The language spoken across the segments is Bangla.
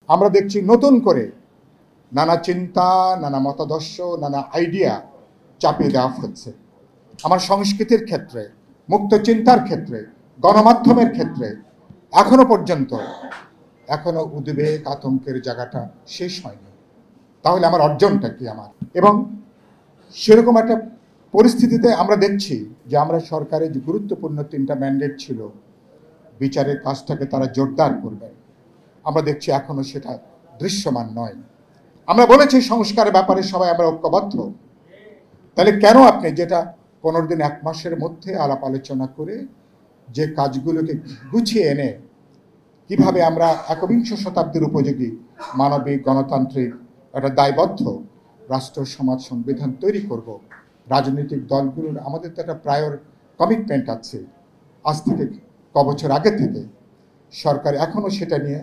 আমরা দেখছি নতুন করে নানা চিন্তা, নানা মতাদর্শ, নানা আইডিয়া চাপিয়ে দেওয়া হচ্ছে। আমার সংস্কৃতির ক্ষেত্রে, মুক্ত চিন্তার ক্ষেত্রে, গণমাধ্যমের ক্ষেত্রে এখনো উদ্বেগ আতঙ্কের জায়গাটা শেষ হয়নি। তাহলে আমার অর্জনটা কি আমার? এবং সেরকম একটা পরিস্থিতিতে আমরা দেখছি যে আমরা সরকারের যে গুরুত্বপূর্ণ 3টা ম্যান্ডেট ছিল, বিচারের কাজটাকে তারা জোরদার করবেন, আমরা দেখছি এখনো সেটা দৃশ্যমান নয়। আমরা বলেছি সংস্কারের ব্যাপারে সবাই আমরা ঐক্যবদ্ধ। তাহলে কেন আপনি যেটা 15 দিন 1 মাসের মধ্যে আলাপ আলোচনা করে যে কাজগুলোকে গুছিয়ে এনে কিভাবে আমরা একবিংশ শতাব্দীর উপযোগী মানবিক গণতান্ত্রিক একটা দায়বদ্ধ রাষ্ট্র সমাজ সংবিধান তৈরি করব, রাজনৈতিক দলগুলোর আমাদের তো একটা প্রায়র কমিটমেন্ট আছে আজ থেকে কবছর আগে থেকে। সরকার এখনও সেটা নিয়ে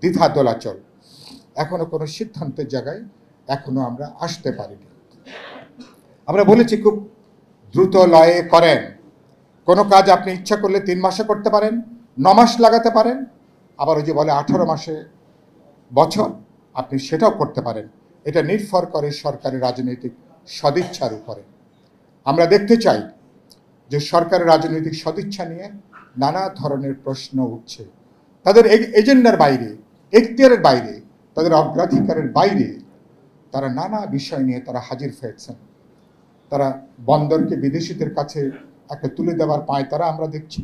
দ্বিধা দোলাচল, এখনও কোনো সিদ্ধান্তের জায়গায় এখনও আমরা আসতে পারিনি। আমরা বলেছি খুব দ্রুত লয়ে করেন। কোনো কাজ আপনি ইচ্ছা করলে 3 মাসে করতে পারেন, 9 মাস লাগাতে পারেন, আবার ওই যে বলে 18 মাসে বছর, আপনি সেটাও করতে পারেন। এটা নির্ভর করে সরকারের রাজনৈতিক সদিচ্ছার উপরে। আমরা দেখতে চাই যে সরকারের রাজনৈতিক সদিচ্ছা নিয়ে নানা ধরনের প্রশ্ন উঠছে, তাদের এজেন্ডার বাইরে, এখতিয়ারের বাইরে, তাদের অগ্রাধিকারের বাইরে তারা নানা বিষয় নিয়ে তারা হাজির হয়েছেন। তারা বন্দরকে বিদেশিদের কাছে একটা তুলে দেওয়ার পায়তারা আমরা দেখছি,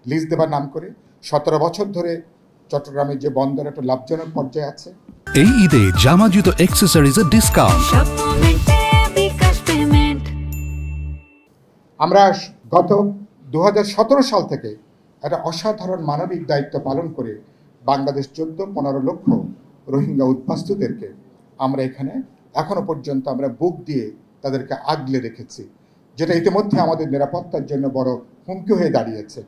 লিজ দেবার নাম করে। 17 বছর ধরে চট্টগ্রামের যে বন্দর একটা লাভজনক পর্যায়ে আছে। এই ঈদে জামা জুতো অ্যাক্সেসরিজের ডিসকাউন্ট। আমরা গত 2017 সাল থেকে একটা অসাধারণ মানবিক দায়িত্ব পালন করে বাংলাদেশ 14-15 লক্ষ রোহিঙ্গা উদ্বাস্তুদেরকে আমরা এখানে এখনো পর্যন্ত আমরা বুক দিয়ে তাদেরকে আগলে রেখেছি, যেটা ইতিমধ্যে আমাদের নিরাপত্তার জন্য বড় হুমকি হয়ে দাঁড়িয়েছে।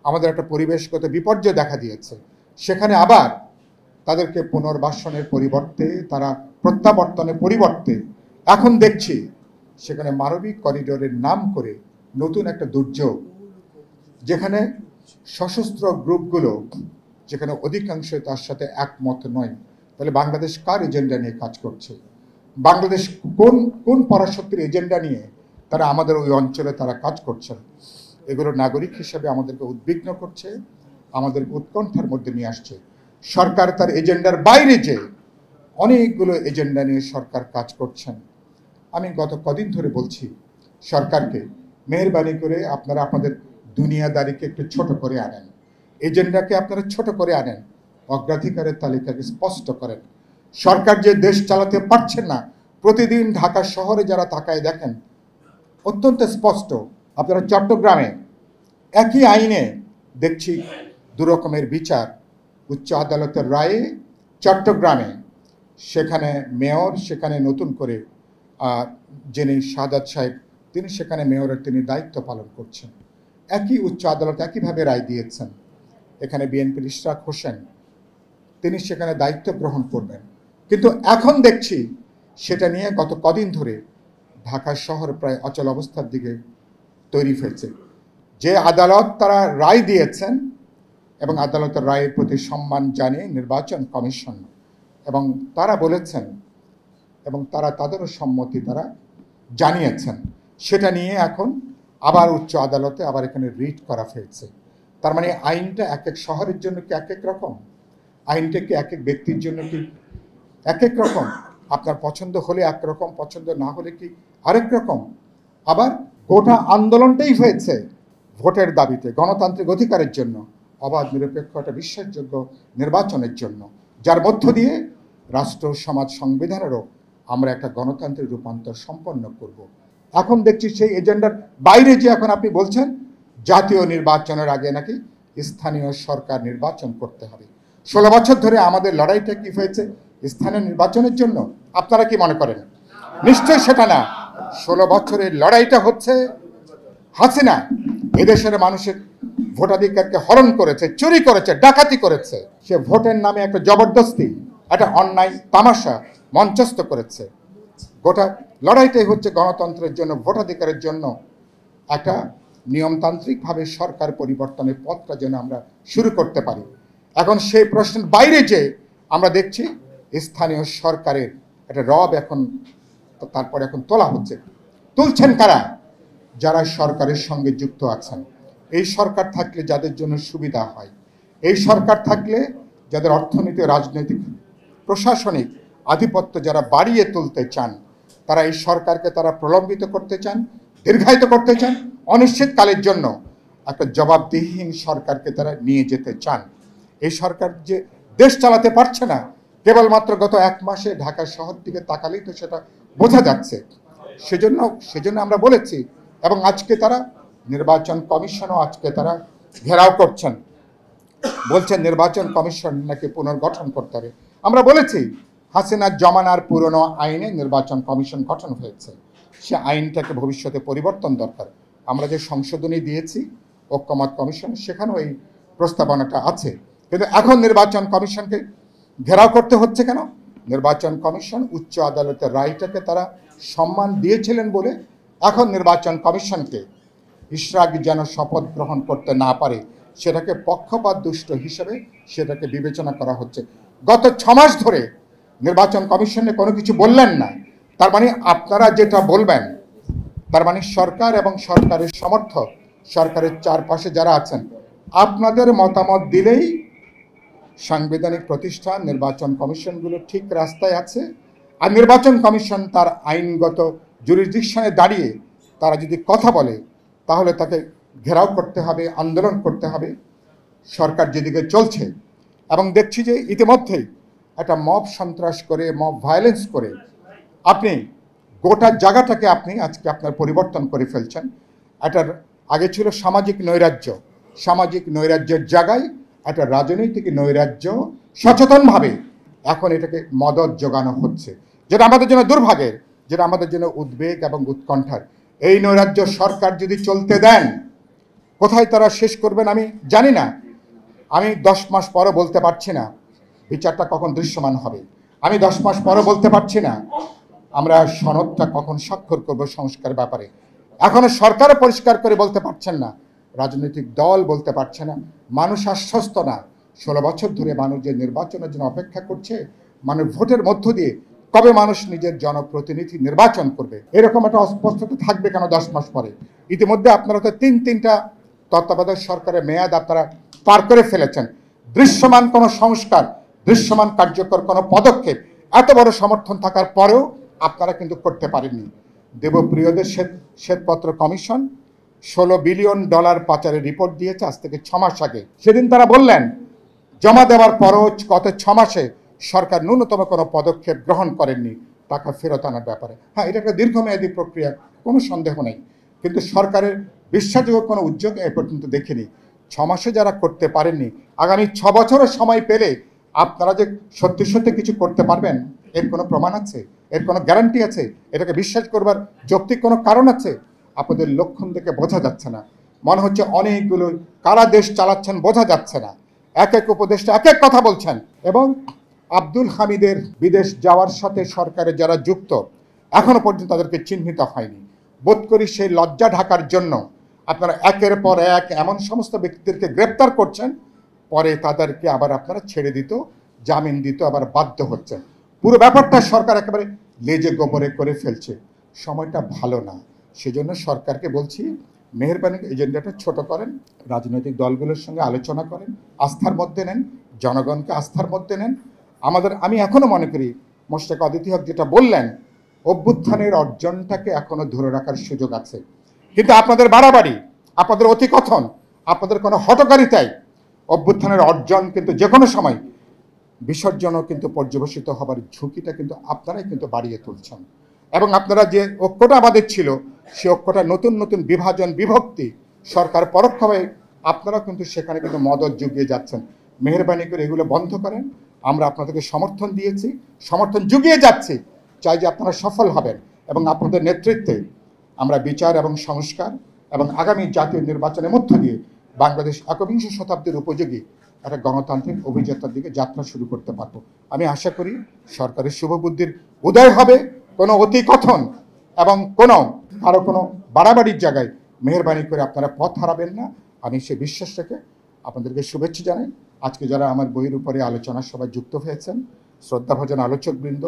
আমাদের একটা পরিবেশগত বিপর্যয় দেখা দিয়েছে। সেখানে আবার তাদেরকে পুনর্বাসনের পরিবর্তে, তারা প্রত্যাবর্তনের পরিবর্তে এখন দেখছি সেখানে মানবিক করিডোরের নাম করে নতুন একটা দুর্যোগ, যেখানে সশস্ত্র গ্রুপগুলো, যেখানে অধিকাংশ তার সাথে একমত নয়। তাহলে বাংলাদেশ কার এজেন্ডা নিয়ে কাজ করছে? বাংলাদেশ কোন পরাশক্তির এজেন্ডা নিয়ে তারা আমাদের ওই অঞ্চলে তারা কাজ করছেন? এগুলো নাগরিক হিসেবে আমাদেরকে উদ্বিগ্ন করছে, আমাদের উৎকণ্ঠার মধ্যে নিয়ে আসছে। সরকার তার এজেন্ডার বাইরে যে অনেকগুলো এজেন্ডা নিয়ে সরকার কাজ করছেন। আমি গত কদিন ধরে বলছি সরকারকে, মেহরবানি করে আপনারা আপনাদের দুনিয়াদারিকে একটু ছোট করে আনেন, এজেন্ডাকে আপনারা ছোট করে আনেন, অগ্রাধিকারের তালিকাকে স্পষ্ট করেন। সরকার যে দেশ চালাতে পারছেন না, প্রতিদিন ঢাকা শহরে যারা তাকায় দেখেন অত্যন্ত স্পষ্ট। আপনারা চট্টগ্রামে একই আইনে দেখছি দুরকমের বিচার। উচ্চ আদালতের রায়ে চট্টগ্রামে সেখানে মেয়র, সেখানে নতুন করে যিনি শাহাদাত সাহেব, তিনি সেখানে মেয়রের তিনি দায়িত্ব পালন করছেন। একই উচ্চ আদালত একইভাবে রায় দিয়েছেন। এখানে বিএনপির ইশরাক হোসেন, তিনি সেখানে দায়িত্ব গ্রহণ করবেন। কিন্তু এখন দেখছি সেটা নিয়ে গত কদিন ধরে ঢাকা শহর প্রায় অচল অবস্থার দিকে তৈরি হয়েছে। যে আদালত তারা রায় দিয়েছেন এবং আদালতের রায়ের প্রতি সম্মান জানিয়ে নির্বাচন কমিশন, এবং তারা বলেছেন এবং তারা তাদেরও সম্মতি তারা জানিয়েছেন, সেটা নিয়ে এখন আবার উচ্চ আদালতে আবার এখানে রিট করা হয়েছে। তার মানে আইনটা এক এক শহরের জন্য কি এক এক রকম, আইনটা কি এক এক ব্যক্তির জন্য কি এক এক রকম? আপনার পছন্দ হলে একরকম, পছন্দ না হলে কি আরেক রকম? আবার গোটা আন্দোলনটাই হয়েছে ভোটের দাবিতে, গণতান্ত্রিক অধিকারের জন্য, অবাধ নিরপেক্ষ একটা বিশ্বাসযোগ্য নির্বাচনের জন্য, যার মধ্য দিয়ে রাষ্ট্র সমাজ সংবিধানেরও আমরা একটা গণতান্ত্রিক রূপান্তর সম্পন্ন করব। এখন দেখছি সেই এজেন্ডার বাইরে যে এখন আপনি বলছেন জাতীয় নির্বাচনের আগে নাকি স্থানীয় সরকার নির্বাচন করতে হবে। 16 বছর ধরে আমাদের লড়াইটা কি হয়েছে স্থানীয় নির্বাচনের জন্য? আপনারা কি মনে করেন? নিশ্চয় সেটা না। 16 বছরের লড়াইটা হচ্ছে হাসিনা এদেশের মানুষের ভোটাধিকারকে হরণ করেছে, চুরি করেছে, ডাকাতি করেছে। সে ভোটের নামে একটা জবরদস্তি, একটা অন্যায় তামাশা মঞ্চস্থ করেছে। গোটা লড়াইটাই হচ্ছে গণতন্ত্রের জন্য, ভোটাধিকারের জন্য একটা নিয়মতান্ত্রিকভাবে সরকার পরিবর্তনের পথটা যেন আমরা শুরু করতে পারি। এখন সেই প্রশ্নের বাইরে যে আমরা দেখছি স্থানীয় সরকারের একটা রব এখন তারপরে এখন তোলা হচ্ছে। তুলছেন কারা? যারা সরকারের সঙ্গে যুক্ত আছেন। এই সরকার থাকলে যাদের জন্য সুবিধা হয়, এই সরকার থাকলে যাদের অর্থনৈতিক, রাজনৈতিক, প্রশাসনিক আধিপত্য যারা বাড়িয়ে তুলতে চান, তারা এই সরকারকে তারা প্রলম্বিত করতে চান, দীর্ঘায়িত করতে চান, অনিশ্চিতকালের জন্য একটা জবাবদিহিহীন সরকারকে তারা নিয়ে যেতে চান। এই সরকার যে দেশ চালাতে পারছে না, কেবলমাত্র গত 1 মাসে ঢাকা শহর দিকে তাকালেই তো সেটা বোঝা যাচ্ছে। সেজন্য আমরা বলেছি, এবং আজকে তারা নির্বাচন কমিশনও আজকে তারা ঘেরাও করছেন, বলছেন নির্বাচন কমিশন নাকি পুনর্গঠন করতে হবে। আমরা বলেছি হাসিনার জমানার পুরনো আইনে নির্বাচন কমিশন গঠন হয়েছে, সে আইনটাকে ভবিষ্যতে পরিবর্তন দরকার। আমরা যে সংশোধনী দিয়েছি ঐক্যমত কমিশন, সেখানেও এই প্রস্তাবনাটা আছে। কিন্তু এখন নির্বাচন কমিশনকে ঘেরাও করতে হচ্ছে কেন? নির্বাচন কমিশন উচ্চ আদালতের রায়টাকে তারা সম্মান দিয়েছিলেন বলে এখন নির্বাচন কমিশনকে ইশরাক যেন শপথ গ্রহণ করতে না পারে, সেটাকে পক্ষপাত দুষ্ট হিসেবে সেটাকে বিবেচনা করা হচ্ছে। গত 6 মাস ধরে নির্বাচন কমিশনে কোনো কিছু বললেন না, তার মানে আপনারা যেটা বলবেন, তার মানে সরকার এবং সরকারের সমর্থক, সরকারের চারপাশে যারা আছেন, আপনাদের মতামত দিলেই সাংবিধানিক প্রতিষ্ঠান নির্বাচন কমিশনগুলো ঠিক রাস্তায় আছে। আর নির্বাচন কমিশন তার আইনগত জুরিসডিকশনে দাঁড়িয়ে তারা যদি কথা বলে, তাহলে তাকে ঘেরাও করতে হবে, আন্দোলন করতে হবে। সরকার যেদিকে চলছে, এবং দেখছি যে ইতিমধ্যেই একটা মব সন্ত্রাস করে, মব ভায়োলেন্স করে আপনি গোটা জায়গাটাকে আপনি আজকে আপনার পরিবর্তন করে ফেলছেন। এটার আগে ছিল সামাজিক নৈরাজ্য, সামাজিক নৈরাজ্যের জায়গায় একটা রাজনৈতিক নৈরাজ্য সচেতনভাবে এখন এটাকে মদত যোগানো হচ্ছে, যেটা আমাদের জন্য দুর্ভাগ্যের, যেটা আমাদের জন্য উদ্বেগ এবং উৎকণ্ঠার। এই নৈরাজ্য সরকার যদি চলতে দেন, কোথায় তারা শেষ করবেন আমি জানি না। আমি 10 মাস পরও বলতে পারছি না বিচারটা কখন দৃশ্যমান হবে। আমি 10 মাস পরও বলতে পারছি না আমরা সনদটা কখন স্বাক্ষর করব সংস্কার ব্যাপারে। এখনো সরকারও পরিষ্কার করে বলতে পারছেন না, রাজনৈতিক দল বলতে পারছে না, মানুষ আশ্বস্ত না। 16 বছর ধরে মানুষ যে নির্বাচনের জন্য অপেক্ষা করছে, মানুষ ভোটের মধ্য দিয়ে কবে মানুষ নিজের জনপ্রতিনিধি নির্বাচন করবে, এরকম একটা অস্পষ্টতা থাকবে কেন 10 মাস পরে? ইতিমধ্যে আপনারা তো 3টা তত্ত্বাবধায়ক সরকারের মেয়াদ আপনারা পার করে ফেলেছেন। দৃশ্যমান কোনো সংস্কার, দৃশ্যমান কার্যকর কোনো পদক্ষেপ এত বড় সমর্থন থাকার পরেও আপনারা কিন্তু করতে পারেননি। দেবপ্রিয়দের শ্বেতপত্র কমিশন $16 বিলিয়ন পাচারের রিপোর্ট দিয়েছে আজ থেকে 6 মাস আগে। সেদিন তারা বললেন জমা দেওয়ার পরও গত 6 মাসে সরকার ন্যূনতম কোনো পদক্ষেপ গ্রহণ করেননি টাকা ফেরত আনার ব্যাপারে। হ্যাঁ, এটা একটা দীর্ঘমেয়াদী প্রক্রিয়া, কোনো সন্দেহ নেই, কিন্তু সরকারের বিশ্বাসযোগ্য কোনো উদ্যোগ এ পর্যন্ত দেখিনি। 6 মাসে যারা করতে পারেননি, আগামী 6 বছরের সময় পেলে আপনারা যে সত্যি সত্যি কিছু করতে পারবেন, এর কোনো প্রমাণ আছে? এর কোনো গ্যারান্টি আছে? এটাকে বিশ্বাস করবার যৌক্তিক কোনো কারণ আছে? আপনাদের লক্ষণ দেখে বোঝা যাচ্ছে না। মনে হচ্ছে অনেকগুলো কারা দেশ চালাচ্ছেন, বোঝা যাচ্ছে না। এক এক উপদেষ্টা এক এক কথা বলছেন, এবং আব্দুল হামিদের বিদেশ যাওয়ার সাথে সরকারে যারা যুক্ত, এখনো পর্যন্ত তাদেরকে চিহ্নিত হয়নি। বোধ করি সেই লজ্জা ঢাকার জন্য আপনারা একের পর এক এমন সমস্ত ব্যক্তিদেরকে গ্রেপ্তার করছেন, পরে তাদেরকে আবার আপনারা ছেড়ে দিত, জামিন দিত আবার বাধ্য হচ্ছেন। পুরো ব্যাপারটা সরকার একেবারে লেজে গোবরে করে ফেলছে। সময়টা ভালো না। সেজন্য সরকারকে বলছি, মেহেরবানি এজেন্ডাটা ছোট করেন, রাজনৈতিক দলগুলোর সঙ্গে আলোচনা করেন, আস্থার মধ্যে নেন, জনগণকে আস্থার মধ্যে নেন। আমি এখনো মনে করি মোশতাক অদিতি হক যেটা বললেন, অভ্যুত্থানের অর্জনটাকে এখনো ধরে রাখার সুযোগ আছে। কিন্তু আপনাদের বাড়াবাড়ি, আপনাদের অতিকথন, আপনাদের কোনো হঠকারিতায় অভ্যুত্থানের অর্জন কিন্তু যে কোনো সময় বিসর্জনও কিন্তু পর্যবসিত হবার ঝুঁকিটা কিন্তু আপনারাই কিন্তু বাড়িয়ে তুলছেন। এবং আপনারা যে ঐক্যটা আমাদের ছিল, সে ঐক্যটা নতুন নতুন বিভাজন, বিভক্তি, সরকার পরোক্ষভাবে আপনারা কিন্তু সেখানে কিন্তু মদত জুগিয়ে যাচ্ছেন। মেহেরবানি করে এগুলো বন্ধ করেন। আমরা আপনাদেরকে সমর্থন দিয়েছি, সমর্থন জুগিয়ে যাচ্ছি, চাই যে আপনারা সফল হবেন, এবং আপনাদের নেতৃত্বে আমরা বিচার এবং সংস্কার এবং আগামী জাতীয় নির্বাচনের মধ্য দিয়ে বাংলাদেশ 21 শতাব্দীর উপযোগী একটা গণতান্ত্রিক অভিযাত্রার দিকে যাত্রা শুরু করতে পারব। আমি আশা করি সরকারের শুভবুদ্ধির উদয় হবে। কোনো অতিকথন এবং কোনো বাড়াবাড়ির জায়গায় মেহেরবানি করে আপনারা পথ হারাবেন না। আমি সে বিশ্বাস রেখে আপনাদেরকে শুভেচ্ছা জানাই। আজকে যারা আমার বইয়ের উপরে আলোচনার সভায় যুক্ত হয়েছেন, শ্রদ্ধাভাজন আলোচকবৃন্দ,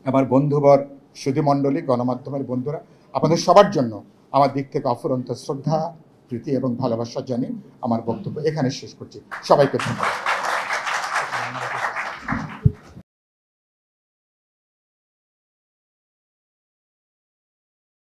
আমার বন্ধুবর, সুধীমণ্ডলী, গণমাধ্যমের বন্ধুরা, আপনাদের সবার জন্য আমার দিক থেকে অফুরন্ত শ্রদ্ধা, প্রীতি এবং ভালোবাসা জানিয়ে আমার বক্তব্য এখানে শেষ করছি। সবাইকে ধন্যবাদ।